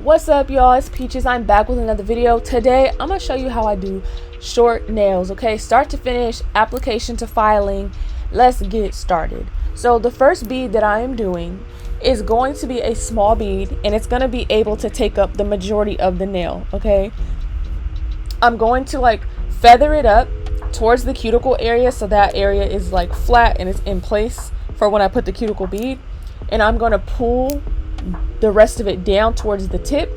What's up, y'all? It's Peaches. I'm back with another video. Today I'm gonna show you how I do short nails, okay? Start to finish, application to filing. Let's get started. So the first bead that I am doing is going to be a small bead, and it's gonna be able to take up the majority of the nail, okay? I'm going to feather it up towards the cuticle area, so that area is flat and it's in place for when I put the cuticle bead. And I'm gonna pull the rest of it down towards the tip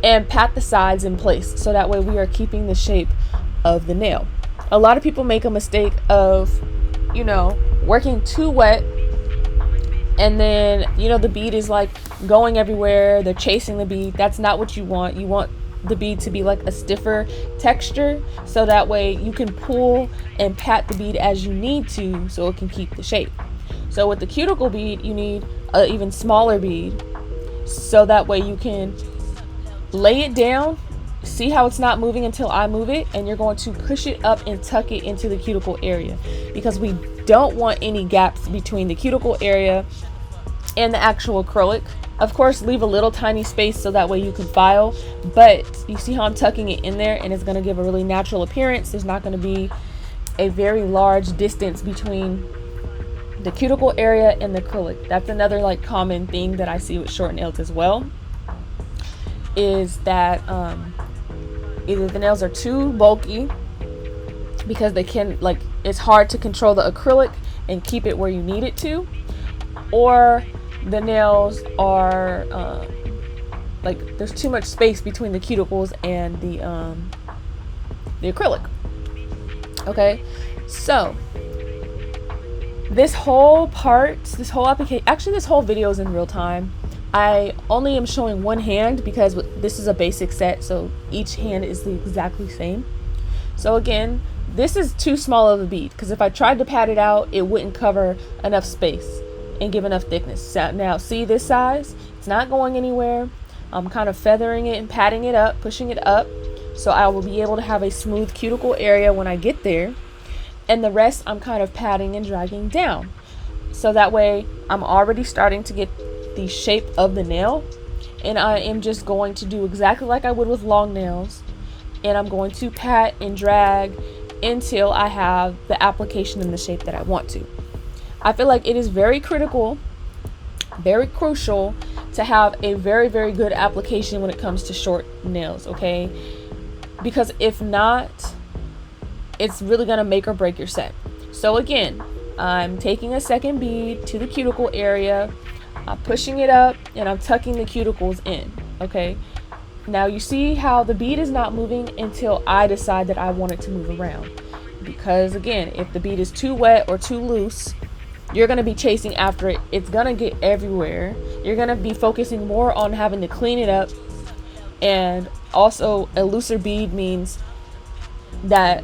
and pat the sides in place, so that way we are keeping the shape of the nail. A lot of people make a mistake of working too wet, and then the bead is going everywhere. They're chasing the bead. That's not what you want. You want the bead to be a stiffer texture, so that way you can pull and pat the bead as you need to, so it can keep the shape. So with the cuticle bead, you need an even smaller bead, so that way you can lay it down. See how it's not moving until I move it, and you're going to push it up and tuck it into the cuticle area, because we don't want any gaps between the cuticle area and the actual acrylic. Of course, leave a little tiny space so that way you can file, but you see how I'm tucking it in there, and it's going to give a really natural appearance. There's not going to be a very large distance between the cuticle area and the acrylic. That's another common thing that I see with short nails as well, is that either the nails are too bulky, because they can it's hard to control the acrylic and keep it where you need it to, or the nails are there's too much space between the cuticles and the acrylic. Okay, so this whole application, actually this whole video is in real time. I only am showing one hand because this is a basic set, so each hand is the exactly same. So again, this is too small of a bead, because if I tried to pat it out, it wouldn't cover enough space and give enough thickness. So now see this size? It's not going anywhere. I'm kind of feathering it and patting it up, pushing it up, so I will be able to have a smooth cuticle area when I get there. And the rest I'm kind of patting and dragging down, so that way I'm already starting to get the shape of the nail. And I am just going to do exactly like I would with long nails, and I'm going to pat and drag until I have the application in the shape that I want to. I feel like it is very critical, very crucial to have a very, very good application when it comes to short nails, okay? Because if not, it's really going to make or break your set. So again, I'm taking a second bead to the cuticle area, I'm pushing it up, and I'm tucking the cuticles in, okay? Now you see how the bead is not moving until I decide that I want it to move around. Because again, if the bead is too wet or too loose, you're going to be chasing after it. It's going to get everywhere. You're going to be focusing more on having to clean it up. And also, a looser bead means that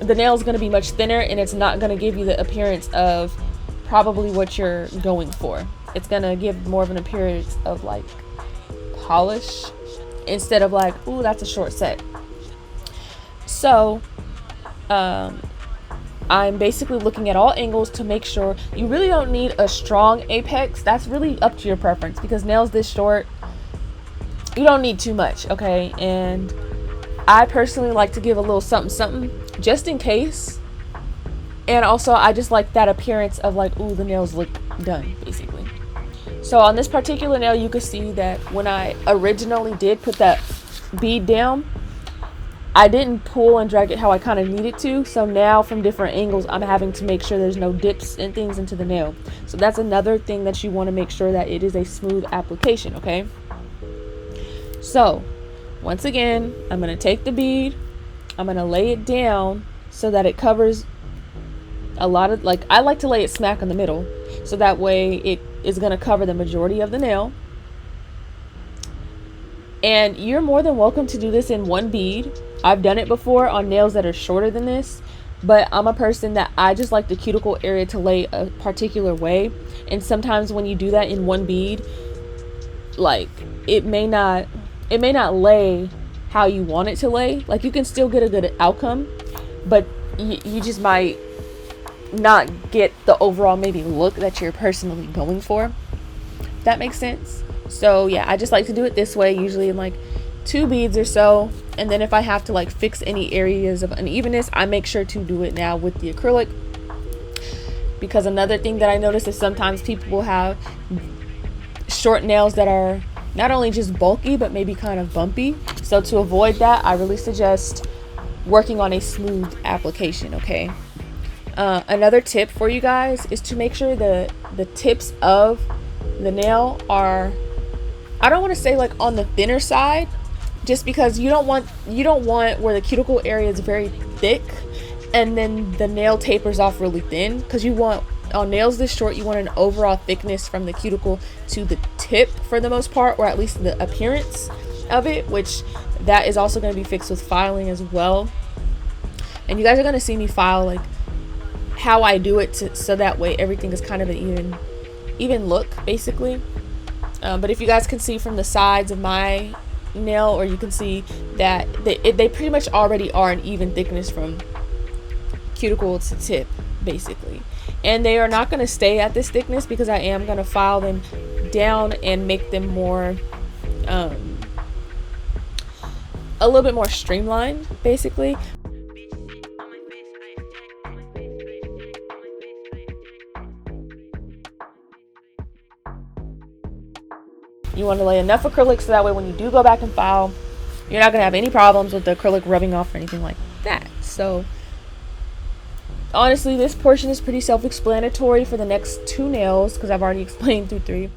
the nail is going to be much thinner, and it's not going to give you the appearance of probably what you're going for. It's going to give more of an appearance of polish, instead of ooh, that's a short set. So I'm basically looking at all angles to make sure. You really don't need a strong apex. That's really up to your preference, because nails this short, you don't need too much, okay? And I personally like to give a little something just in case. And also I just like that appearance of ooh, the nails look done, basically. So on this particular nail, you can see that when I originally did put that bead down, I didn't pull and drag it how I kind of needed to. So now from different angles, I'm having to make sure there's no dips and things into the nail. So that's another thing that you want to make sure, that it is a smooth application, okay? So once again, I'm going to take the bead, I'm going to lay it down so that it covers a lot of, I like to lay it smack in the middle, so that way it is going to cover the majority of the nail. And you're more than welcome to do this in one bead. I've done it before on nails that are shorter than this, but I'm a person that I just like the cuticle area to lay a particular way. And sometimes when you do that in one bead, it may not lay how you want it to lay. You can still get a good outcome, but you just might not get the overall maybe look that you're personally going for. That makes sense. So yeah, I just like to do it this way, usually in like 2 beads or so. And then if I have to like fix any areas of unevenness, I make sure to do it now with the acrylic. Because another thing that I notice is sometimes people will have short nails that are not only just bulky but maybe kind of bumpy. So to avoid that, I really suggest working on a smooth application. Okay. Another tip for you guys is to make sure the tips of the nail are, I don't want to say like on the thinner side, just because you don't want where the cuticle area is very thick and then the nail tapers off really thin, because you want, on nails this short, you want an overall thickness from the cuticle to the tip for the most part, or at least the appearance of it, which that is also going to be fixed with filing as well. And you guys are going to see me file like how I do it so that way everything is kind of an even look basically. But if you guys can see from the sides of my nail, or you can see that they pretty much already are an even thickness from cuticle to tip basically, and they are not going to stay at this thickness because I am going to file them down and make them more a little bit more streamlined basically. You want to lay enough acrylic so that way when you do go back and file, you're not going to have any problems with the acrylic rubbing off or anything like that. So honestly, this portion is pretty self-explanatory for the next 2 nails because I've already explained through 3.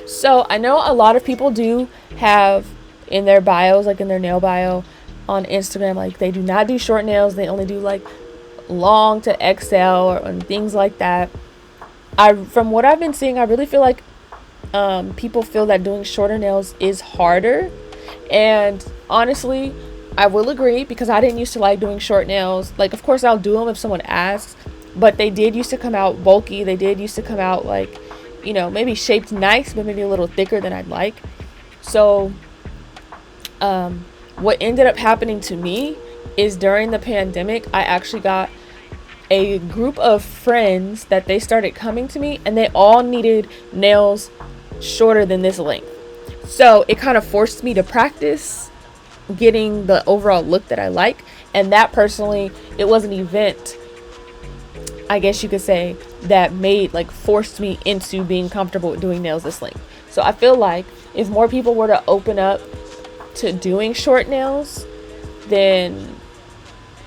So I know a lot of people do have in their bios, like in their nail bio on Instagram, like they do not do short nails. They only do like long to XL or things like that. From what I've been seeing, I really feel like people feel that doing shorter nails is harder. And honestly, I will agree, because I didn't used to like doing short nails. Like, of course, I'll do them if someone asks, but they did used to come out bulky. They did used to come out like, you know, maybe shaped nice, but maybe a little thicker than I'd like. So what ended up happening to me is during the pandemic, I actually got a group of friends that they started coming to me, and they all needed nails shorter than this length. So it kind of forced me to practice getting the overall look that I like. And that personally, it was an event, I guess you could say, that forced me into being comfortable with doing nails this length. So I feel like if more people were to open up to doing short nails, then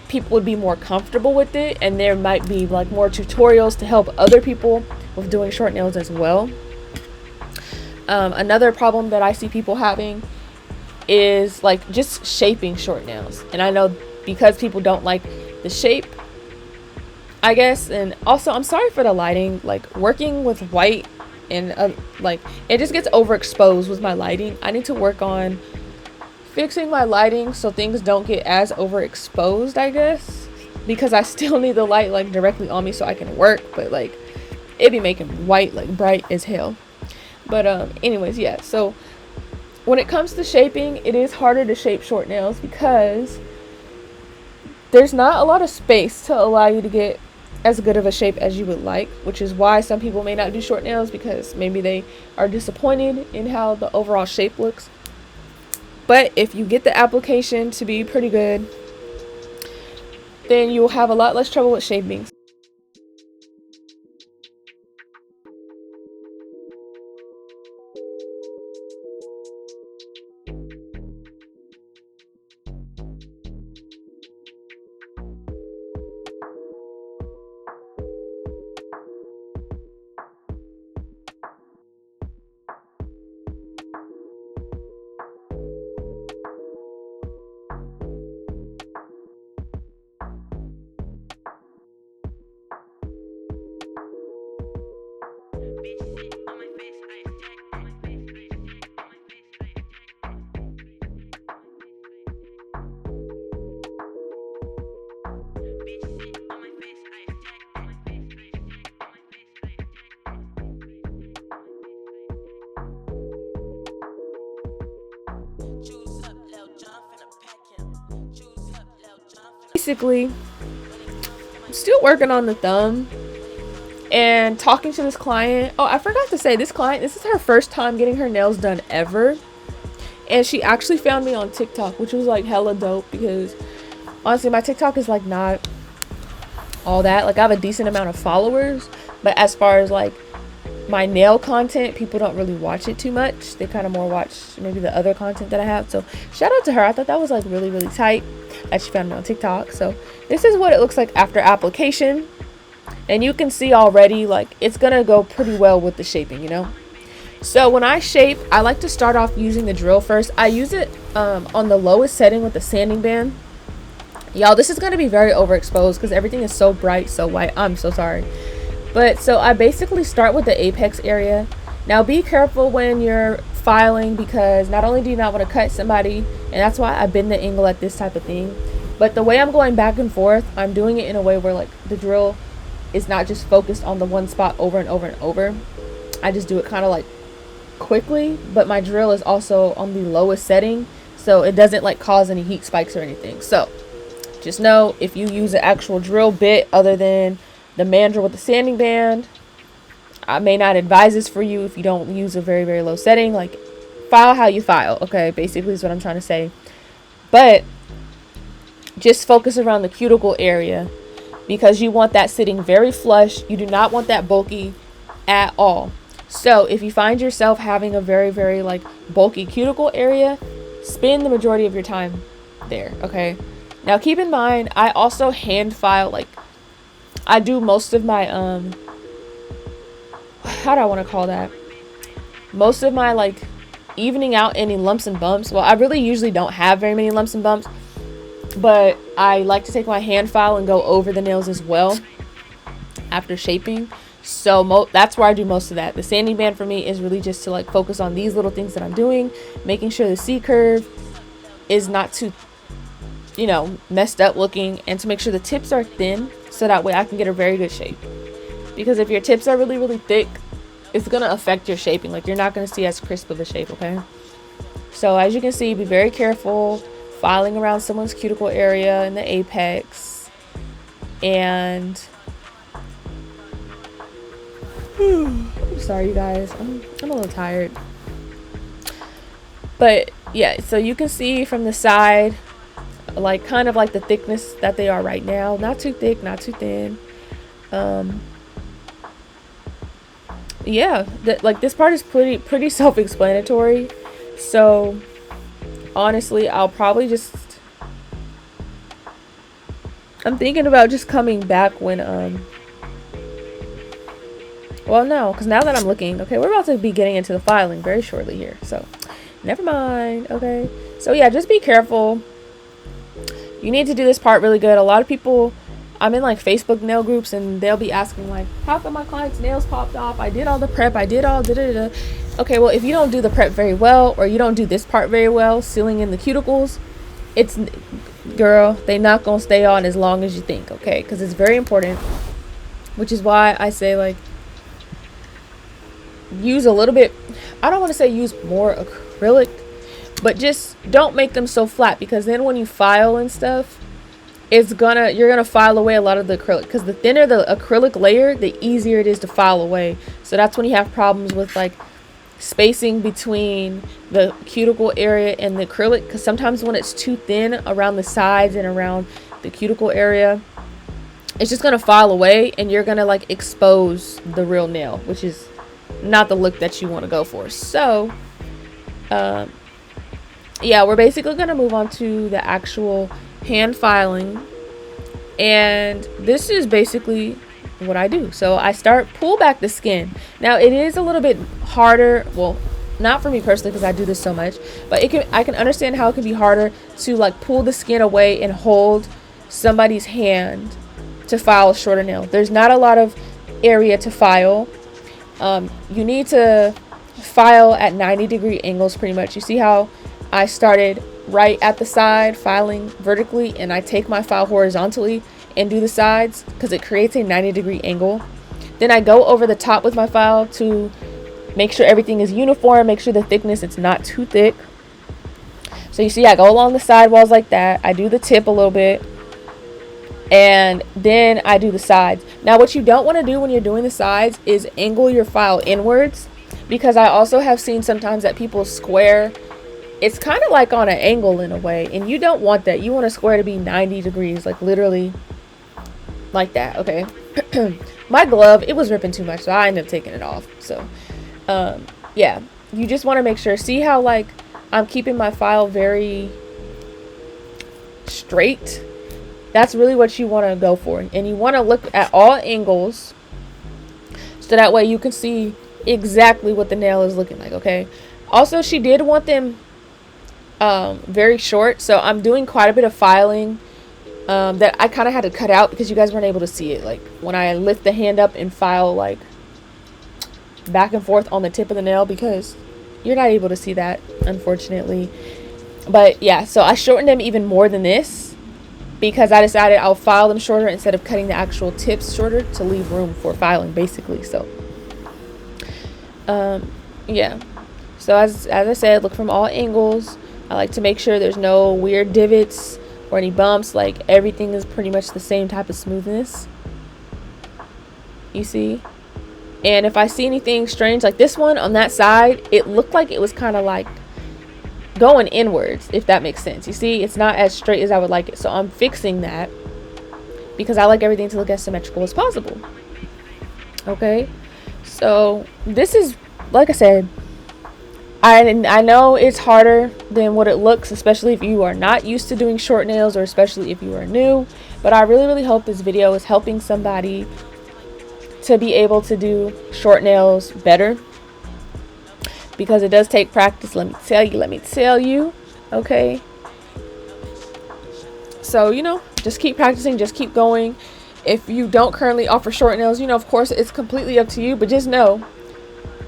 people would be more comfortable with it, and there might be like more tutorials to help other people with doing short nails as well. Another problem that I see people having is like just shaping short nails, and I know because people don't like the shape, I guess. And also, I'm sorry for the lighting, like working with white and like it just gets overexposed with my lighting. I need to work on fixing my lighting so things don't get as overexposed, I guess, because I still need the light like directly on me so I can work, but like it be making white like bright as hell. But anyways, yeah, so when it comes to shaping, it is harder to shape short nails because there's not a lot of space to allow you to get as good of a shape as you would like, which is why some people may not do short nails, because maybe they are disappointed in how the overall shape looks. But if you get the application to be pretty good, then you'll have a lot less trouble with shaping. basically I'm still working on the thumb and talking to this client. Oh, I forgot to say, this client, this is her first time getting her nails done ever. And she actually found me on TikTok, which was like hella dope, because honestly my TikTok is like not all that. Like I have a decent amount of followers, but as far as like my nail content, people don't really watch it too much. They kind of more watch maybe the other content that I have. So shout out to her. I thought that was like really, really tight that she found me on TikTok. So this is what it looks like after application, and you can see already like it's gonna go pretty well with the shaping, you know. So when I shape, I like to start off using the drill first. I use it on the lowest setting with the sanding band. Y'all, this is going to be very overexposed because everything is so bright, so white. I'm so sorry. But so I basically start with the apex area. Now be careful when you're filing, because not only do you not want to cut somebody, and that's why I bend the angle at this type of thing, but the way I'm going back and forth, I'm doing it in a way where like the drill is not just focused on the one spot over and over and over. I just do it kind of like quickly, but my drill is also on the lowest setting, so it doesn't like cause any heat spikes or anything. So just know, if you use an actual drill bit other than the mandrel with the sanding band, I may not advise this for you if you don't use a very, very low setting. Like, file how you file, okay? Basically is what I'm trying to say. But just focus around the cuticle area, because you want that sitting very flush. You do not want that bulky at all. So if you find yourself having a very, very like bulky cuticle area, spend the majority of your time there, okay? Now keep in mind, I also hand file, like I do most of my how do I want to call that, most of my like evening out any lumps and bumps. Well, I really usually don't have very many lumps and bumps, but I like to take my hand file and go over the nails as well after shaping. So that's where I do most of that. The sanding band for me is really just to like focus on these little things that I'm doing, making sure the C curve is not too, you know, messed up looking, and to make sure the tips are thin, so that way I can get a very good shape. Because if your tips are really, really thick, it's gonna affect your shaping. Like, you're not gonna see as crisp of a shape, okay? So as you can see, be very careful filing around someone's cuticle area in the apex. And I'm sorry you guys, I'm a little tired. But yeah, so you can see from the side, like kind of like the thickness that they are right now. Not too thick, not too thin. Yeah, like this part is pretty self-explanatory. So honestly, I'll probably just, I'm thinking about just coming back when well, no, because now that I'm looking, okay, we're about to be getting into the filing very shortly here, so never mind. Okay, so yeah, just be careful. You need to do this part really good. A lot of people, I'm in like Facebook nail groups, and they'll be asking like, how come my client's nails popped off? I did all the prep, I did all da-da-da. Okay, well, if you don't do the prep very well, or you don't do this part very well, sealing in the cuticles, it's, girl, they not gonna stay on as long as you think, okay? Because it's very important, which is why I say like, use a little bit, I don't want to say use more acrylic, but just don't make them so flat, because then when you file and stuff, you're gonna file away a lot of the acrylic, because the thinner the acrylic layer, the easier it is to file away. So that's when you have problems with like spacing between the cuticle area and the acrylic, because sometimes when it's too thin around the sides and around the cuticle area, it's just gonna file away, and you're gonna like expose the real nail, which is not the look that you want to go for. So yeah, we're basically gonna move on to the actual hand filing, and this is basically what I do. So I pull back the skin. Now it is a little bit harder, well, not for me personally because I do this so much, but I can understand how it can be harder to like pull the skin away and hold somebody's hand to file a shorter nail. There's not a lot of area to file. You need to file at 90-degree angles pretty much. You see how I started right at the side filing vertically, and I take my file horizontally and do the sides because it creates a 90-degree angle. Then I go over the top with my file to make sure everything is uniform, make sure the thickness, it's not too thick. So you see I go along the side walls like that. I do the tip a little bit, and then I do the sides. Now what you don't want to do when you're doing the sides is angle your file inwards, because I also have seen sometimes that people square. It's kind of like on an angle in a way, and you don't want that. You want a square to be 90 degrees, like literally like that. Okay. My glove, it was ripping too much, so I ended up taking it off. So yeah, you just want to make sure. See how like I'm keeping my file very straight? That's really what you want to go for, and you want to look at all angles so that way you can see exactly what the nail is looking like. Okay. Also, she did want them very short, so I'm doing quite a bit of filing that I kind of had to cut out because you guys weren't able to see it. Like when I lift the hand up and file like back and forth on the tip of the nail, because you're not able to see that, unfortunately. But yeah, so I shortened them even more than this because I decided I'll file them shorter instead of cutting the actual tips shorter to leave room for filing, basically. So yeah, so as I said, look from all angles. I like to make sure there's no weird divots or any bumps. Like everything is pretty much the same type of smoothness, you see. And if I see anything strange, like this one on that side, it looked like it was kind of like going inwards, if that makes sense. You see, it's not as straight as I would like it, so I'm fixing that because I like everything to look as symmetrical as possible. Okay, so this is, like I said, I know it's harder than what it looks, especially if you are not used to doing short nails, or especially if you are new, but I really hope this video is helping somebody to be able to do short nails better, because it does take practice. Let me tell you. Okay, so you know, just keep practicing, just keep going. If you don't currently offer short nails, you know, of course it's completely up to you, but just know,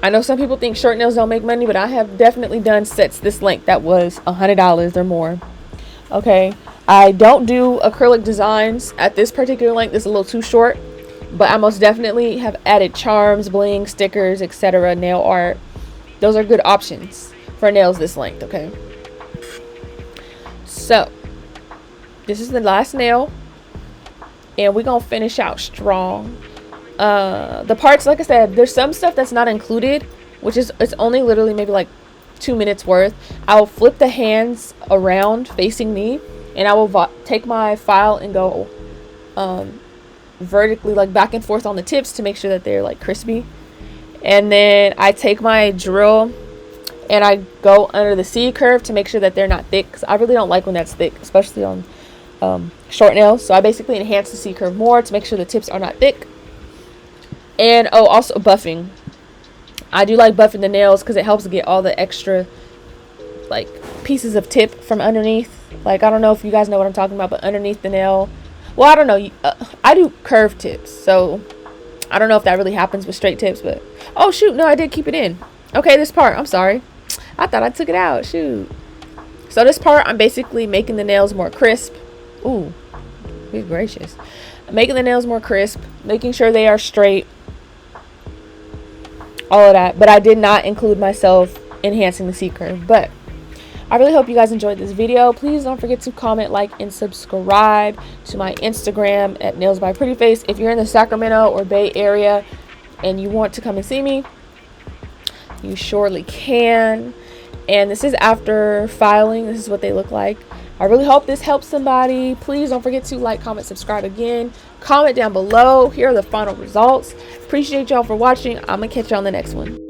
I know some people think short nails don't make money, but I have definitely done sets this length that was $100 or more. Okay, I don't do acrylic designs at this particular length. It's a little too short, but I most definitely have added charms, bling, stickers, etc., nail art. Those are good options for nails this length. Okay, so this is the last nail, and we're gonna finish out strong. The parts, like I said, there's some stuff that's not included, which is, it's only literally maybe like 2 minutes worth. I'll flip the hands around facing me, and I will take my file and go vertically, like back and forth on the tips to make sure that they're like crispy. And then I take my drill and I go under the C curve to make sure that they're not thick, because I really don't like when that's thick, especially on short nails. So I basically enhance the C curve more to make sure the tips are not thick. And oh, also buffing. I do like buffing the nails because it helps get all the extra like pieces of tip from underneath. Like, I don't know if you guys know what I'm talking about, but underneath the nail, well, I don't know, I do curved tips, so I don't know if that really happens with straight tips. But oh shoot, no, I did keep it in. Okay, this part, I'm sorry, I thought I took it out. Shoot. So this part, I'm basically making the nails more crisp. Ooh, good gracious. I'm making the nails more crisp, making sure they are straight, all of that. But I did not include myself enhancing the C curve. But I really hope you guys enjoyed this video. Please don't forget to comment, like, and subscribe to my Instagram at Nails by Pretty Face. If you're in the Sacramento or Bay Area and you want to come and see me, you surely can. And this is after filing. This is what they look like. I really hope this helps somebody. Please don't forget to like, comment, subscribe again. Comment down below. Here are the final results. Appreciate y'all for watching. I'm gonna catch you on the next one.